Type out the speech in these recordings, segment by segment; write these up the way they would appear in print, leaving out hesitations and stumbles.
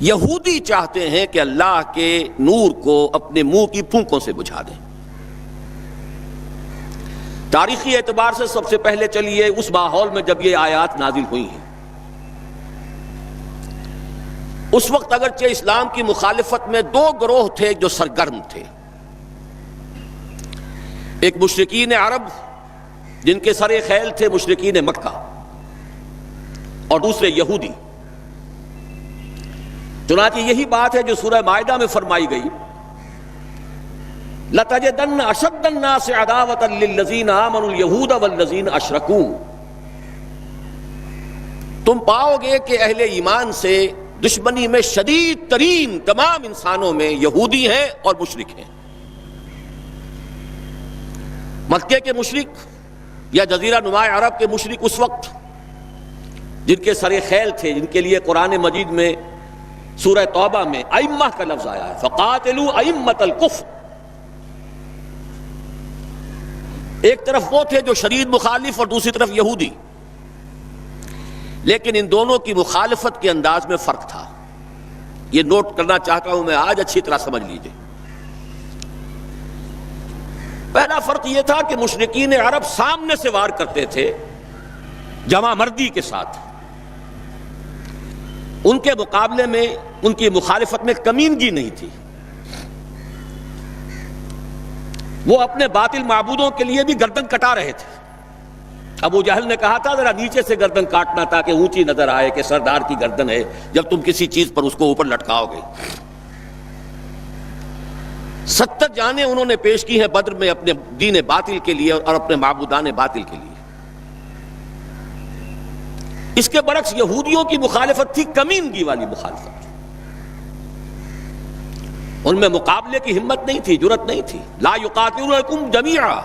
یہودی چاہتے ہیں کہ اللہ کے نور کو اپنے منہ کی پھونکوں سے بجھا دیں۔ تاریخی اعتبار سے سب سے پہلے چلیے اس ماحول میں جب یہ آیات نازل ہوئی ہیں، اس وقت اگرچہ اسلام کی مخالفت میں دو گروہ تھے جو سرگرم تھے، ایک مشرکین عرب جن کے سر خیل تھے مشرکین مکہ، اور دوسرے یہودی۔ چنانچہ یہی بات ہے جو سورہ مائدہ میں فرمائی گئی، لَتَجِدَنَّ أَشَدَّ النَّاسِ عَدَاوَةً لِلَّذِينَ آمَنُوا الْيَهُودَ وَالَّذِينَ أَشْرَكُوا، تم پاؤ گے کہ اہل ایمان سے دشمنی میں شدید ترین تمام انسانوں میں یہودی ہیں اور مشرک ہیں۔ مکے کے مشرک یا جزیرہ نما عرب کے مشرک اس وقت جن کے سر خیل تھے، جن کے لیے قرآن مجید میں سورہ توبہ میں ائمہ کا لفظ آیا ہے، فَقَاتِلُوا أَئِمَّةَ الْكُفْرِ، ایک طرف وہ تھے جو شدید مخالف اور دوسری طرف یہودی، لیکن ان دونوں کی مخالفت کے انداز میں فرق تھا۔ یہ نوٹ کرنا چاہتا ہوں میں آج، اچھی طرح سمجھ لیجئے۔ پہلا فرق یہ تھا کہ مشرکین عرب سامنے سے وار کرتے تھے جمع مردی کے ساتھ، ان کے مقابلے میں ان کی مخالفت میں کمینگی نہیں تھی۔ وہ اپنے باطل معبودوں کے لیے بھی گردن کٹا رہے تھے۔ ابو جہل نے کہا تھا ذرا نیچے سے گردن کاٹنا تاکہ اونچی نظر آئے کہ سردار کی گردن ہے، جب تم کسی چیز پر اس کو اوپر لٹکاؤ گے۔ 70 جانیں انہوں نے پیش کی ہیں بدر میں اپنے دین باطل کے لیے اور اپنے معبودان باطل کے لیے۔ اس کے برعکس یہودیوں کی مخالفت تھی کمینگی والی مخالفت، ان میں مقابلے کی ہمت نہیں تھی، جرأت نہیں تھی۔ لا یقاتلونکم جمیعا،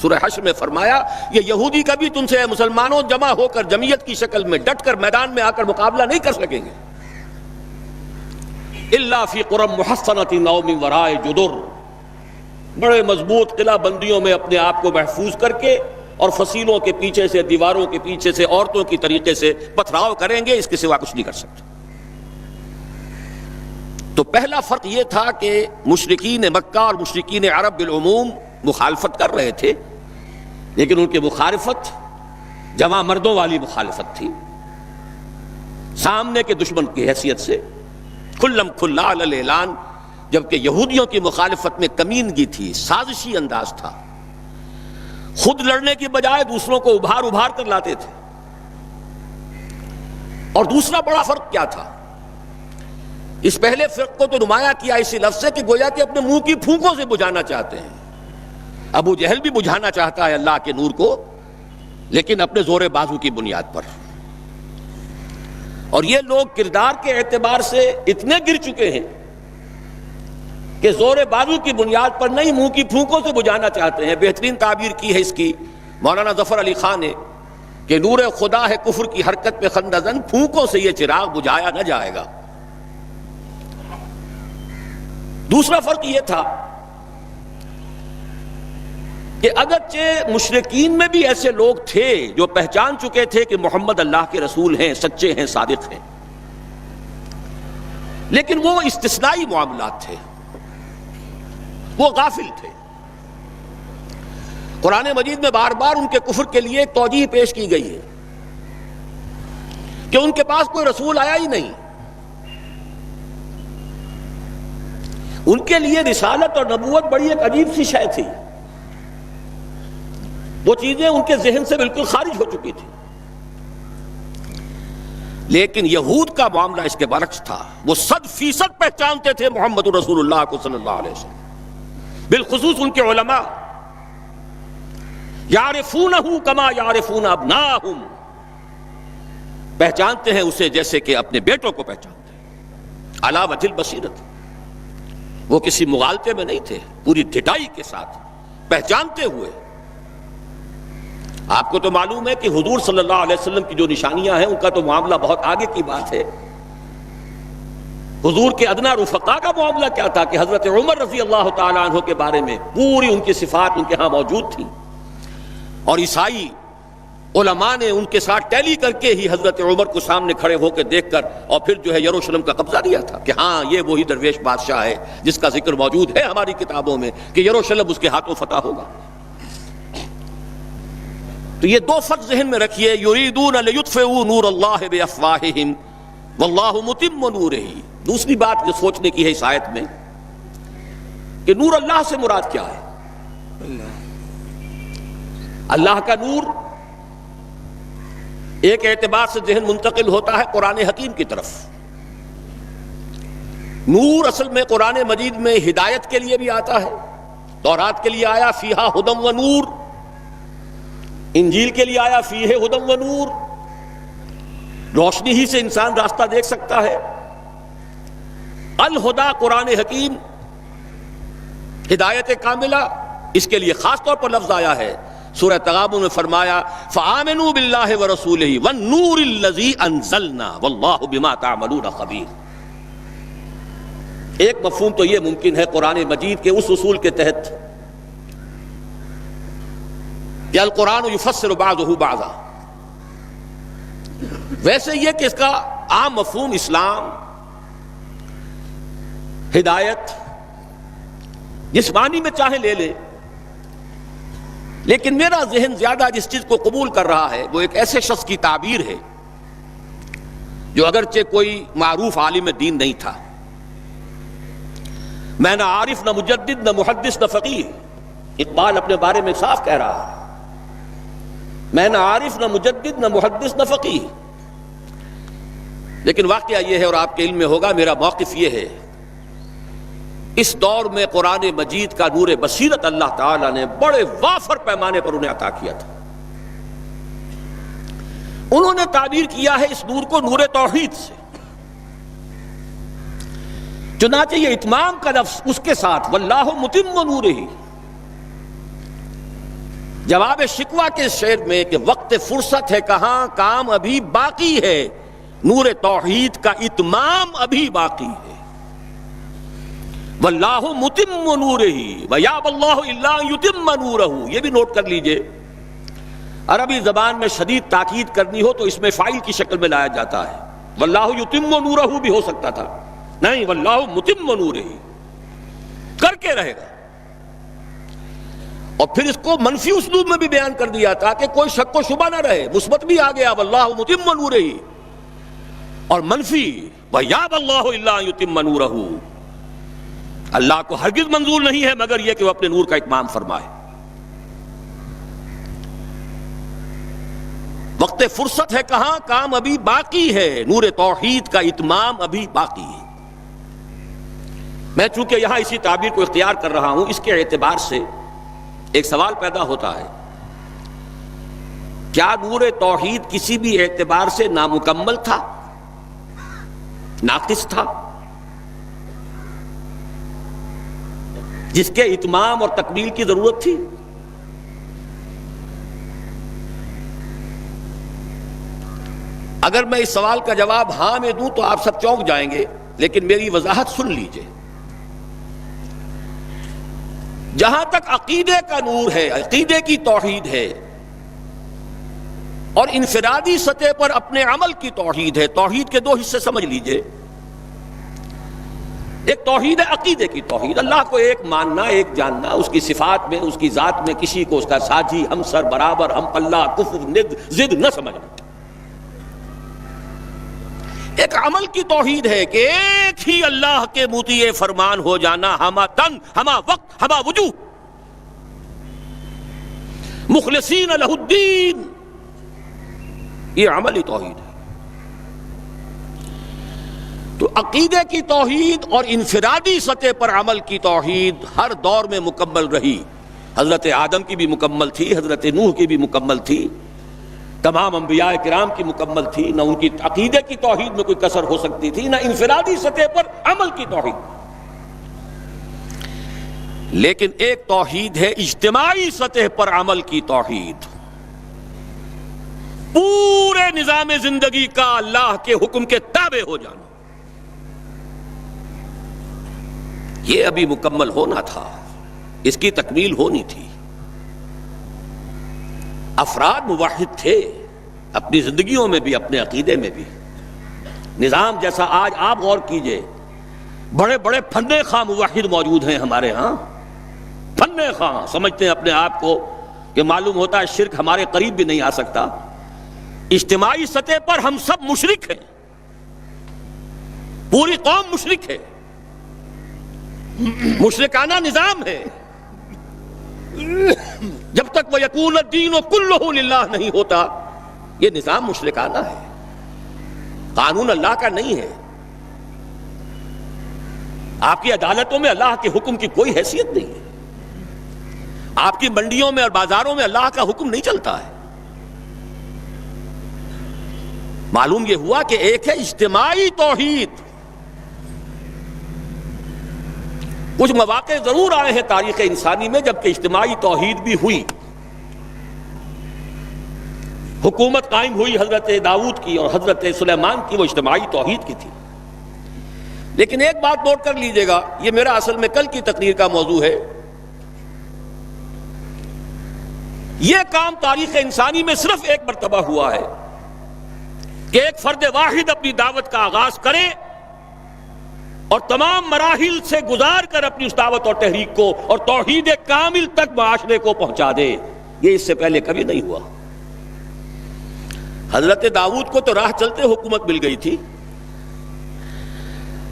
سورہ حشر میں فرمایا یہ یہودی کبھی تم سے مسلمانوں جمع ہو کر جمعیت کی شکل میں ڈٹ کر میدان میں آ کر مقابلہ نہیں کر سکیں گے، الا فی قرى محصنۃ او من وراء جدر، بڑے مضبوط قلعہ بندیوں میں اپنے آپ کو محفوظ کر کے اور فصیلوں کے پیچھے سے، دیواروں کے پیچھے سے، عورتوں کی طریقے سے پتھراؤ کریں گے، اس کے سوا کچھ نہیں کر سکتے۔ تو پہلا فرق یہ تھا کہ مشرکین مکہ اور مشرکین عرب بالعموم مخالفت کر رہے تھے، لیکن ان کی مخالفت جمع مردوں والی مخالفت تھی، سامنے کے دشمن کی حیثیت سے کھلم کھلا علی الاعلان، جبکہ یہودیوں کی مخالفت میں کمینگی تھی، سازشی انداز تھا، خود لڑنے کی بجائے دوسروں کو ابھار ابھار کر لاتے تھے۔ اور دوسرا بڑا فرق کیا تھا؟ اس پہلے فرق کو تو نمایاں کیا اسی لفظ سے کہ گویا کہ اپنے منہ کی پھونکوں سے بجھانا چاہتے ہیں۔ ابو جہل بھی بجھانا چاہتا ہے اللہ کے نور کو، لیکن اپنے زور بازو کی بنیاد پر۔ اور یہ لوگ کردار کے اعتبار سے اتنے گر چکے ہیں کہ زور بازو کی بنیاد پر نہیں، منہ کی پھونکوں سے بجھانا چاہتے ہیں۔ بہترین تعبیر کی ہے اس کی مولانا ظفر علی خان نے کہ نور خدا ہے کفر کی حرکت پہ خندہ زن، پھونکوں سے یہ چراغ بجھایا نہ جائے گا۔ دوسرا فرق یہ تھا کہ اگرچہ مشرکین میں بھی ایسے لوگ تھے جو پہچان چکے تھے کہ محمد اللہ کے رسول ہیں، سچے ہیں، صادق ہیں، لیکن وہ استثنائی معاملات تھے، وہ غافل تھے۔ قرآن مجید میں بار بار ان کے کفر کے لیے ایک توجیہ پیش کی گئی ہے کہ ان کے پاس کوئی رسول آیا ہی نہیں، ان کے لیے رسالت اور نبوت بڑی ایک عجیب سی شے تھی، وہ چیزیں ان کے ذہن سے بالکل خارج ہو چکی تھی۔ لیکن یہود کا معاملہ اس کے برعکس تھا، وہ 100% پہچانتے تھے محمد رسول اللہ کو صلی اللہ علیہ وسلم، بالخصوص ان کے علماء، یعرفونہ کما یعرفون ابناءہم، پہچانتے ہیں اسے جیسے کہ اپنے بیٹوں کو پہچانتے ہیں، علی وجہ البصیرۃ، وہ کسی مغالطے میں نہیں تھے، پوری ڈٹائی کے ساتھ پہچانتے ہوئے۔ آپ کو تو معلوم ہے کہ حضور صلی اللہ علیہ وسلم کی جو نشانیاں ہیں ان کا تو معاملہ بہت آگے کی بات ہے۔ حضور کے ادنا رفقا کا معاملہ کیا تھا کہ حضرت عمر رضی اللہ تعالیٰ عنہ کے بارے میں پوری ان کی صفات ان کے ہاں موجود تھیں، اور عیسائی علماء نے ان کے ساتھ ٹیلی کر کے ہی حضرت عمر کو سامنے کھڑے ہو کے دیکھ کر اور پھر جو ہے یروشلم کا قبضہ دیا تھا کہ ہاں یہ وہی درویش بادشاہ ہے جس کا ذکر موجود ہے ہماری کتابوں میں کہ یروشلم اس کے ہاتھوں فتح ہوگا۔ تو یہ دو فرق ذہن میں رکھیے، یریدون لیطفئوا نور اللہ بافواہہم واللہ متم نورہ۔ دوسری بات جو سوچنے کی ہے اس آیت میں کہ نور اللہ سے مراد کیا ہے؟ اللہ کا نور ایک اعتبار سے ذہن منتقل ہوتا ہے قرآن حکیم کی طرف۔ نور اصل میں قرآن مجید میں ہدایت کے لیے بھی آتا ہے، تورات کے لیے آیا فیہا ہدی و نور، انجیل کے لیے آیا فیہ ہدی و نور، روشنی ہی سے انسان راستہ دیکھ سکتا ہے۔ الہدا قرآن حکیم، ہدایت کاملہ، اس کے لیے خاص طور پر لفظ آیا ہے۔ سورہ تغابن میں فرمایا فآمنوا باللہ ورسولہ والنور الذی انزلنا واللہ بما تعملون خبیر۔ ایک مفہوم تو یہ ممکن ہے قرآن مجید کے اس اصول کے تحت کہ القرآن یفسر بعضہ بعضا، ویسے یہ کہ اس کا عام مفہوم اسلام، ہدایت، جس معنی میں چاہے لے لے، لیکن میرا ذہن زیادہ جس چیز کو قبول کر رہا ہے وہ ایک ایسے شخص کی تعبیر ہے جو اگرچہ کوئی معروف عالم دین نہیں تھا، میں نہ عارف نہ مجدد نہ محدث نہ فقیہ، اقبال اپنے بارے میں صاف کہہ رہا ہے، میں نہ عارف نہ مجدد نہ محدث نہ فقیہ، لیکن واقعہ یہ ہے اور آپ کے علم میں ہوگا، میرا موقف یہ ہے اس دور میں قرآن مجید کا نور بصیرت اللہ تعالیٰ نے بڑے وافر پیمانے پر انہیں عطا کیا تھا۔ انہوں نے تعبیر کیا ہے اس نور کو نور توحید سے، چنانچہ یہ اتمام کا لفظ اس کے ساتھ واللہ متم نورہ، جواب شکوہ کے شعر میں کہ وقت فرصت ہے کہاں کام ابھی باقی ہے، نور توحید کا اتمام ابھی باقی ہے۔ واللہ متم نورہ ویابی اللہ الا ان یتم نورہ، یہ بھی نوٹ کر لیجئے، عربی زبان میں شدید تاکید کرنی ہو تو اس میں فاعل کی شکل میں لایا جاتا ہے، واللہ یتم نورہ بھی ہو سکتا تھا، نہیں واللہ متم نورہ، کر کے رہے گا۔ اور پھر اس کو منفی اسلوب میں بھی بیان کر دیا تاکہ کوئی شک و شبہ نہ رہے، مثبت بھی آ گیا واللہ متم نورہ، اور منفی ویابی اللہ الا ان یتم نورہ، اللہ کو ہرگز منظور نہیں ہے مگر یہ کہ وہ اپنے نور کا اتمام فرمائے۔ وقت فرصت ہے کہاں کام ابھی باقی ہے، نور توحید کا اتمام ابھی باقی ہے۔ میں چونکہ یہاں اسی تعبیر کو اختیار کر رہا ہوں، اس کے اعتبار سے ایک سوال پیدا ہوتا ہے، کیا نور توحید کسی بھی اعتبار سے نامکمل تھا، ناقص تھا، جس کے اتمام اور تکمیل کی ضرورت تھی؟ اگر میں اس سوال کا جواب ہاں میں دوں تو آپ سب چونک جائیں گے، لیکن میری وضاحت سن لیجئے۔ جہاں تک عقیدے کا نور ہے، عقیدے کی توحید ہے، اور انفرادی سطح پر اپنے عمل کی توحید ہے، توحید کے دو حصے سمجھ لیجئے۔ ایک توحید ہے عقیدے کی توحید، اللہ کو ایک ماننا، ایک جاننا، اس کی صفات میں، اس کی ذات میں کسی کو اس کا ساجی، ہمسر، برابر، ہم پلہ، کفر، ند، ضد نہ سمجھنا۔ ایک عمل کی توحید ہے کہ ایک ہی اللہ کے مطیع فرمان ہو جانا، ہما تن، ہما وقت، ہما وجوہ، مخلصین لہ الدین، یہ عملی توحید ہے۔ تو عقیدے کی توحید اور انفرادی سطح پر عمل کی توحید ہر دور میں مکمل رہی، حضرت آدم کی بھی مکمل تھی، حضرت نوح کی بھی مکمل تھی، تمام انبیاء کرام کی مکمل تھی، نہ ان کی عقیدے کی توحید میں کوئی کسر ہو سکتی تھی، نہ انفرادی سطح پر عمل کی توحید۔ لیکن ایک توحید ہے اجتماعی سطح پر عمل کی توحید، پورے نظام زندگی کا اللہ کے حکم کے تابع ہو جانا، یہ ابھی مکمل ہونا تھا، اس کی تکمیل ہونی تھی۔ افراد موحد تھے اپنی زندگیوں میں بھی، اپنے عقیدے میں بھی. نظام جیسا آج آپ غور کیجئے، بڑے بڑے فن خواہ موحد موجود ہیں ہمارے ہاں. فن خواہ سمجھتے ہیں اپنے آپ کو کہ معلوم ہوتا ہے شرک ہمارے قریب بھی نہیں آ سکتا. اجتماعی سطح پر ہم سب مشرک ہیں، پوری قوم مشرک ہے، مشرکانہ نظام ہے. جب تک وہ یکون الدین کلہ للہ نہیں ہوتا یہ نظام مشرکانہ ہے، قانون اللہ کا نہیں ہے. آپ کی عدالتوں میں اللہ کے حکم کی کوئی حیثیت نہیں ہے، آپ کی منڈیوں میں اور بازاروں میں اللہ کا حکم نہیں چلتا ہے. معلوم یہ ہوا کہ ایک ہے اجتماعی توحید. کچھ مواقع ضرور آئے ہیں تاریخ انسانی میں جبکہ اجتماعی توحید بھی ہوئی، حکومت قائم ہوئی حضرت داؤد کی اور حضرت سلیمان کی، وہ اجتماعی توحید کی تھی. لیکن ایک بات نوٹ کر لیجئے گا، یہ میرا اصل میں کل کی تقریر کا موضوع ہے. یہ کام تاریخ انسانی میں صرف ایک مرتبہ ہوا ہے کہ ایک فرد واحد اپنی دعوت کا آغاز کرے اور تمام مراحل سے گزار کر اپنی اس دعوت اور تحریک کو اور توحید کامل تک معاشرے کو پہنچا دے. یہ اس سے پہلے کبھی نہیں ہوا. حضرت داؤد کو تو راہ چلتے حکومت مل گئی تھی،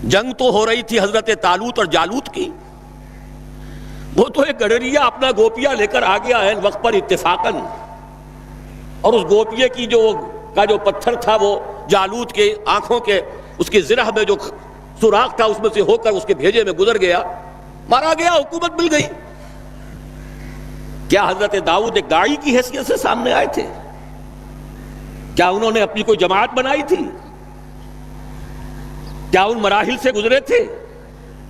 جنگ تو ہو رہی تھی حضرت طالوت اور جالوت کی. وہ تو ایک گڈریا اپنا گوپیا لے کر آ گیا ہے وقت پر اتفاقاً، اور اس گوپیے کی جو پتھر تھا وہ جالوت کے آنکھوں کے اس کی زرہ میں جو سوراخ تھا اس میں سے ہو کر اس کے بھیجے میں گزر گیا، مارا گیا، حکومت مل گئی. کیا حضرت داؤد ایک داعی کی حیثیت سے سامنے آئے تھے؟ کیا انہوں نے اپنی کوئی جماعت بنائی تھی؟ کیا ان مراحل سے گزرے تھے؟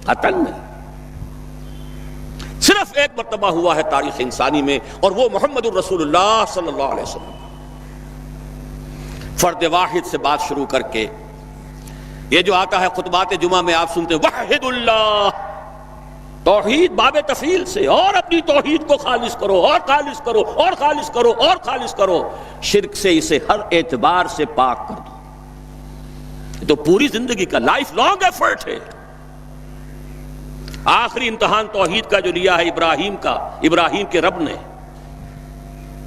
قطعاً نہیں. صرف ایک مرتبہ ہوا ہے تاریخ انسانی میں، اور وہ محمد الرسول اللہ صلی اللہ علیہ وسلم. فرد واحد سے بات شروع کر کے یہ جو آتا ہے خطبات جمعہ میں آپ سنتے وحد اللہ، توحید باب تفصیل سے، اور اپنی توحید کو خالص کرو اور خالص کرو اور خالص کرو اور خالص کرو، شرک سے اسے ہر اعتبار سے پاک کر دو. یہ تو پوری زندگی کا لائف لانگ ایفرٹ ہے. آخری امتحان توحید کا جو لیا ہے ابراہیم کے رب نے.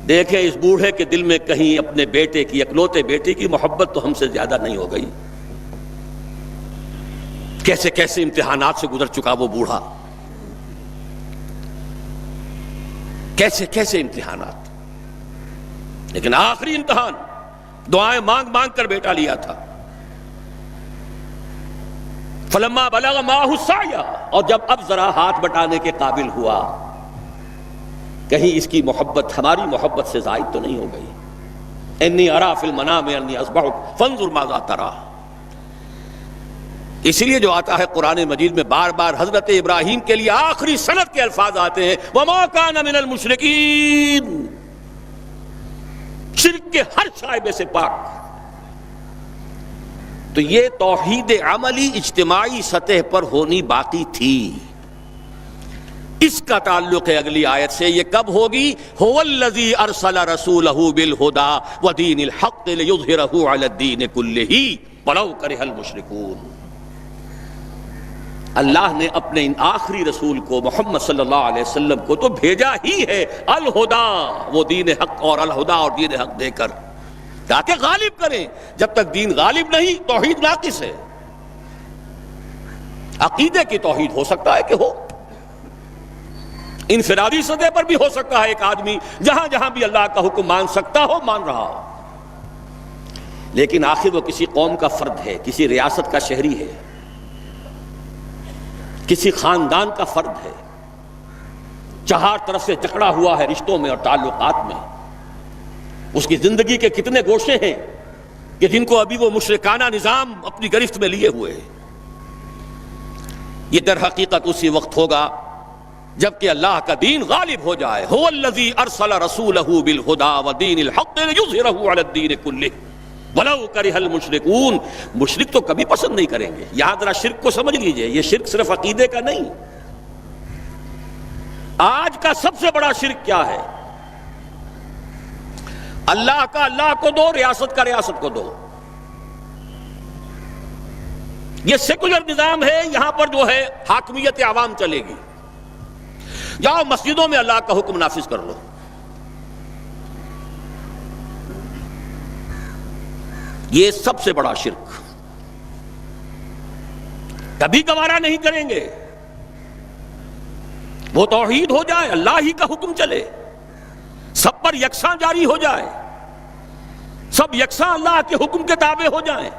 دیکھیں اس بوڑھے کے دل میں کہیں اپنے بیٹے کی، اکلوتے بیٹے کی محبت تو ہم سے زیادہ نہیں ہو گئی. کیسے کیسے امتحانات سے گزر چکا وہ بوڑھا، کیسے کیسے امتحانات. لیکن آخری امتحان دعائیں مانگ مانگ کر بیٹا لیا تھا. فلما بلغ معه السعی، اور جب اب ذرا ہاتھ بٹانے کے قابل ہوا، کہیں اس کی محبت ہماری محبت سے زائد تو نہیں ہو گئی. انی ارا فی المنام انی اذبحک فانظر ماذا تری. اسی لیے جو آتا ہے قرآن مجید میں بار بار حضرت ابراہیم کے لیے آخری سند کے الفاظ آتے ہیں وما کان من المشرکین، شرک کے ہر شائبے سے پاک. تو یہ توحید عملی اجتماعی سطح پر ہونی باقی تھی. اس کا تعلق ہے اگلی آیت سے. یہ کب ہوگی؟ هو الذی ارسل رسولہ بالہدی ودین الحق لیظہرہ علی الدین کلہ ولو کرہ المشرکون. اللہ نے اپنے ان آخری رسول کو محمد صلی اللہ علیہ وسلم کو تو بھیجا ہی ہے الہدا، وہ دین حق اور الہدا اور دین حق دے کر تاکہ غالب کریں. جب تک دین غالب نہیں توحید ناقص ہے. عقیدے کی توحید ہو سکتا ہے کہ ہو، انفرادی سطح پر بھی ہو سکتا ہے، ایک آدمی جہاں جہاں بھی اللہ کا حکم مان سکتا ہو مان رہا ہو، لیکن آخر وہ کسی قوم کا فرد ہے، کسی ریاست کا شہری ہے، کسی خاندان کا فرد ہے، چہار طرف سے جکڑا ہوا ہے رشتوں میں اور تعلقات میں. اس کی زندگی کے کتنے گوشے ہیں کہ جن کو ابھی وہ مشرکانہ نظام اپنی گرفت میں لیے ہوئے. یہ در حقیقت اسی وقت ہوگا جبکہ اللہ کا دین غالب ہو جائے. هو الذی ارسل رسولہ بالہدی ودین الحق لیظہرہ علی الدین کلہ ولو کرہ المشرکون. مشرک تو کبھی پسند نہیں کریں گے. یہاں ذرا شرک کو سمجھ لیجئے، یہ شرک صرف عقیدے کا نہیں. آج کا سب سے بڑا شرک کیا ہے؟ اللہ کا اللہ کو دو، ریاست کا ریاست کو دو. یہ سیکولر نظام ہے، یہاں پر جو ہے حاکمیت عوام چلے گی. جاؤ مسجدوں میں اللہ کا حکم نافذ کر لو. یہ سب سے بڑا شرک، کبھی گوارا نہیں کریں گے. وہ توحید ہو جائے، اللہ ہی کا حکم چلے، سب پر یکساں جاری ہو جائے، سب یکساں اللہ کے حکم کے تابع ہو جائیں.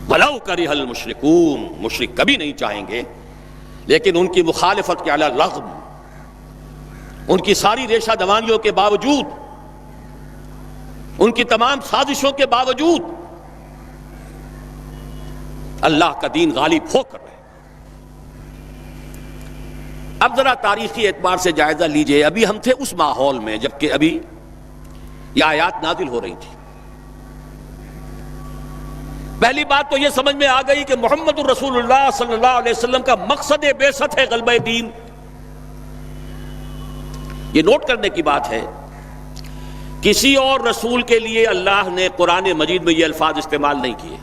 وَلَوْ كَرِهَ الْمُشْرِكُونَ، مشرک کبھی نہیں چاہیں گے، لیکن ان کی مخالفت کے علی الرغم، ان کی ساری ریشہ دوانیوں کے باوجود، ان کی تمام سازشوں کے باوجود اللہ کا دین غالب ہو کر رہے. اب ذرا تاریخی اعتبار سے جائزہ لیجئے. ابھی ہم تھے اس ماحول میں جبکہ ابھی یہ آیات نازل ہو رہی تھی. پہلی بات تو یہ سمجھ میں آ گئی کہ محمد الرسول اللہ صلی اللہ علیہ وسلم کا مقصد بعثت ہے غلبہ دین. یہ نوٹ کرنے کی بات ہے، کسی اور رسول کے لیے اللہ نے قرآن مجید میں یہ الفاظ استعمال نہیں کیے.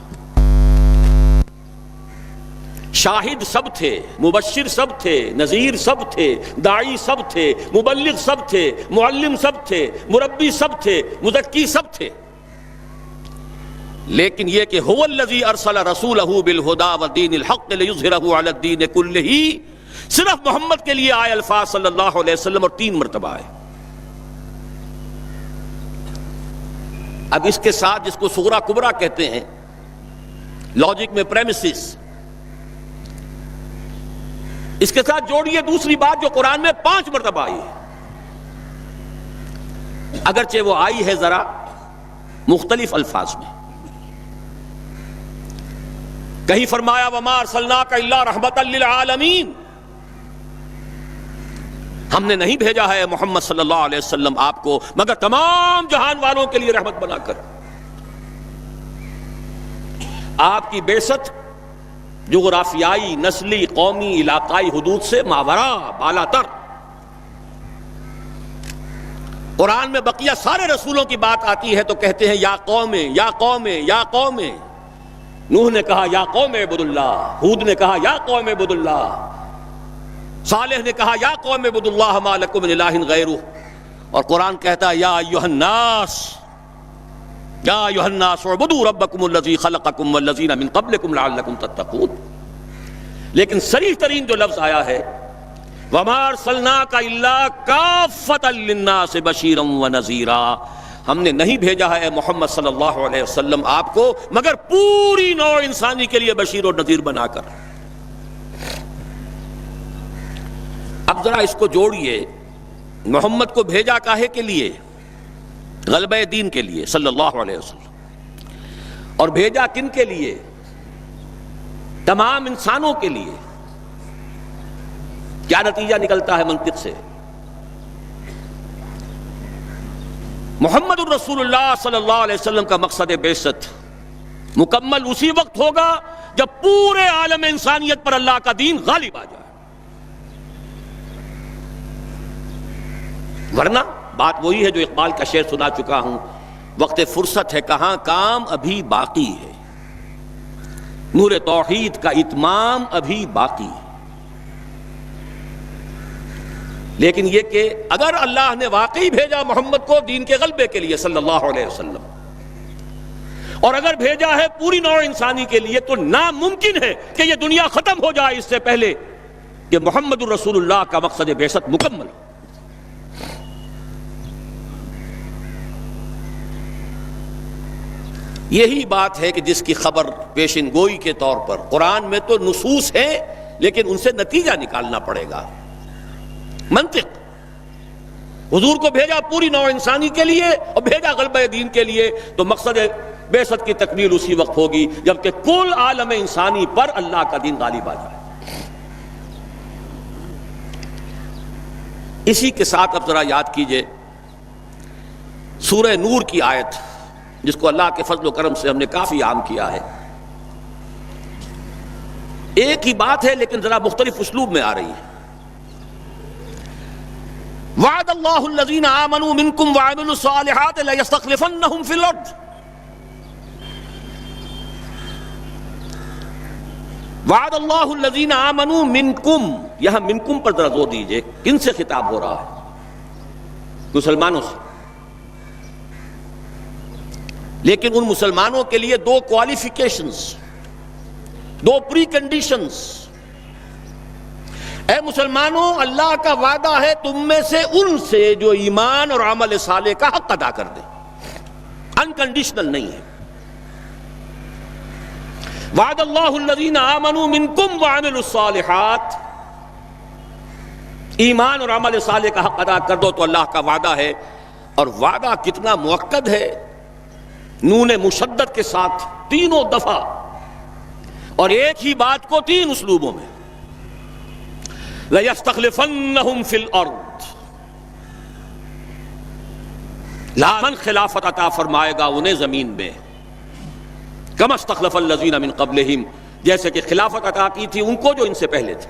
شاہد سب تھے، مبشر سب تھے، نذیر سب تھے، داعی سب تھے، مبلغ سب تھے، معلم سب تھے، مربی سب تھے، مزکی سب تھے. لیکن یہ کہ هو الذی ارسل رسولہ بالہدی ودین الحق لیظہرہ علی الدین کلہ، صرف محمد کے لیے آئے الفاظ صلی اللہ علیہ وسلم، اور 3 مرتبہ آئے. اب اس کے ساتھ جس کو صغرا کبرا کہتے ہیں لاجک میں پریمیسز، اس کے ساتھ جوڑیے دوسری بات جو قرآن میں 5 مرتبہ آئی ہے، اگرچہ وہ آئی ہے ذرا مختلف الفاظ میں. کہیں فرمایا وَمَا أَرْسَلْنَاكَ إِلَّا رَحْمَةً لِّلْعَالَمِينَ، ہم نے نہیں بھیجا ہے محمد صلی اللہ علیہ وسلم آپ کو مگر تمام جہان والوں کے لیے رحمت بنا کر. آپ کی بعثت جغرافیائی، نسلی، قومی، علاقائی حدود سے ماورا، بالا تر. قرآن میں بقیہ سارے رسولوں کی بات آتی ہے تو کہتے ہیں یا قوم یا قوم یا قوم. نوح نے کہا یا قوم اعبد اللہ، ہود نے کہا یا قوم اعبد اللہ، صالح نے کہا یا قوم اعبد اللہ ما لکم من الہ غیرہ. اور قرآن کہتا ہے یا ایھا الناس، یا ایھا الناس اعبدوا ربکم الذی خلقکم والذین من قبلکم لعلکم تتقون. لیکن صریح ترین جو لفظ آیا ہے وما ارسلناک الا کافۃ للناس بشیرا ونذیرا، ہم نے نہیں بھیجا ہے محمد صلی اللہ علیہ وسلم آپ کو مگر پوری نوع انسانی کے لیے بشیر اور نذیر بنا کر. اب ذرا اس کو جوڑیے، محمد کو بھیجا کاہے کے لیے؟ غلبہ دین کے لیے صلی اللہ علیہ وسلم. اور بھیجا کن کے لیے؟ تمام انسانوں کے لیے. کیا نتیجہ نکلتا ہے منطق سے؟ محمد الرسول اللہ صلی اللہ علیہ وسلم کا مقصد بعثت مکمل اسی وقت ہوگا جب پورے عالم انسانیت پر اللہ کا دین غالب آ جائے. ورنہ بات وہی ہے جو اقبال کا شعر سنا چکا ہوں، وقت فرصت ہے کہاں کام ابھی باقی ہے، نور توحید کا اتمام ابھی باقی ہے. لیکن یہ کہ اگر اللہ نے واقعی بھیجا محمد کو دین کے غلبے کے لیے صلی اللہ علیہ وسلم، اور اگر بھیجا ہے پوری نوع انسانی کے لیے، تو ناممکن ہے کہ یہ دنیا ختم ہو جائے اس سے پہلے کہ محمد الرسول اللہ کا مقصد بعثت مکمل ہو. یہی بات ہے کہ جس کی خبر پیشن گوئی کے طور پر قرآن میں تو نصوص ہیں، لیکن ان سے نتیجہ نکالنا پڑے گا. منطق، حضور کو بھیجا پوری نوع انسانی کے لیے اور بھیجا غلبہ دین کے لیے، تو مقصد بعثت کی تکمیل اسی وقت ہوگی جبکہ کل عالم انسانی پر اللہ کا دین غالب آ جائے. اسی کے ساتھ اب ذرا یاد کیجئے سورہ نور کی آیت، جس کو اللہ کے فضل و کرم سے ہم نے کافی عام کیا ہے. ایک ہی بات ہے لیکن ذرا مختلف اسلوب میں آ رہی ہے. وعد اللہ الذین آمنوا منکم وعملوا الصالحات لیستخلفنہم فی الارض. وعد اللہ الذین آمنوا منکم، یہاں منکم پر ذرا زور دیجئے. کن سے خطاب ہو رہا ہے؟ مسلمانوں سے. لیکن ان مسلمانوں کے لیے دو کوالیفیکیشنز، دو پری کنڈیشنز. اے مسلمانوں، اللہ کا وعدہ ہے تم میں سے ان سے جو ایمان اور عمل صالح کا حق ادا کر دے. انکنڈیشنل نہیں ہے. وعد اللہ الذین آمنوا منکم وعملوا الصالحات، ایمان اور عمل صالح کا حق ادا کر دو تو اللہ کا وعدہ ہے. اور وعدہ کتنا مؤکد ہے، نون مشدد کے ساتھ تینوں دفعہ، اور ایک ہی بات کو تین اسلوبوں میں. لَيَسْتَخْلِفَنَّهُمْ فِي الْأَرْضِ، لامن خلافت عطا فرمائے گا انہیں زمین میں. كَمَا اسْتَخْلَفَ الَّذِينَ مِن قَبْلِهِمْ، جیسے کہ خلافت عطا کی تھی ان کو جو ان سے پہلے تھے.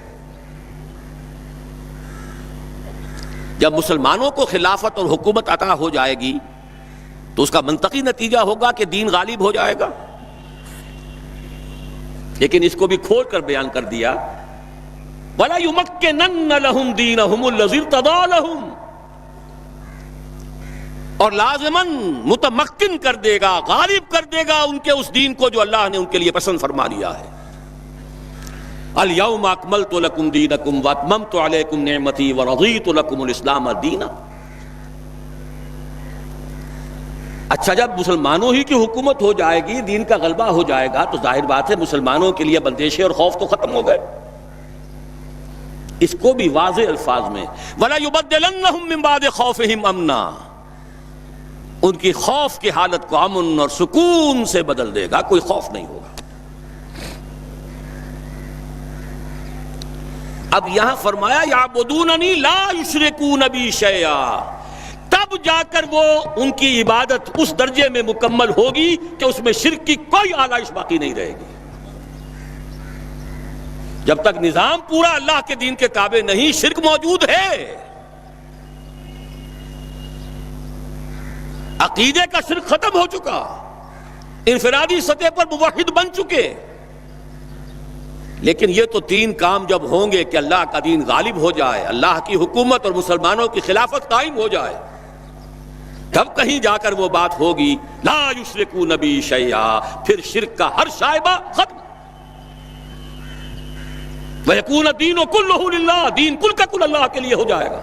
جب مسلمانوں کو خلافت اور حکومت عطا ہو جائے گی تو اس کا منطقی نتیجہ ہوگا کہ دین غالب ہو جائے گا. لیکن اس کو بھی کھول کر بیان کر دیا، وَلَا يُمَكِّنَنَّ لَهُمْ دِينَهُمُ الَّذِي ارْتَضَىٰ لَهُمْ، اور لازماً متمکن کر دے گا، غالب کر دے گا ان کے اس دین کو جو اللہ نے ان کے لیے پسند فرما لیا ہے. الْيَوْمَ أَكْمَلْتُ لَكُمْ دِينَكُمْ وَأَتْمَمْتُ عَلَيْكُمْ نِعْمَتِي وَرَضِيتُ لَكُمُ الْإِسْلَامَ دِينًا. اچھا، جب مسلمانوں ہی کی حکومت ہو جائے گی، دین کا غلبہ ہو جائے گا، تو ظاہر بات ہے مسلمانوں کے لیے بندشیں اور خوف تو ختم ہو گئے. اس کو بھی واضح الفاظ میں وَلَا يُبَدِّلَنَّهُم مِّن بَعْدِ خَوْفِهِمْ أَمْنًا، ان کی خوف کی حالت کو امن اور سکون سے بدل دے گا، کوئی خوف نہیں ہوگا. اب یہاں فرمایا یعبدوننی لا یشرکون بی شیئا، تب جا کر وہ ان کی عبادت اس درجے میں مکمل ہوگی کہ اس میں شرک کی کوئی آلائش باقی نہیں رہے گی. جب تک نظام پورا اللہ کے دین کے تابع نہیں، شرک موجود ہے. عقیدے کا شرک ختم ہو چکا، انفرادی سطح پر موحد بن چکے. لیکن یہ تو تین کام جب ہوں گے کہ اللہ کا دین غالب ہو جائے، اللہ کی حکومت اور مسلمانوں کی خلافت قائم ہو جائے، تب کہیں جا کر وہ بات ہوگی لا یشرکون بی شیئا، پھر شرک کا ہر شائبہ ختم. وَيَكُونَ الدِّينُ كُلُّهُ لِلَّهِ، دین کل کا کل اللہ کے لیے ہو جائے گا.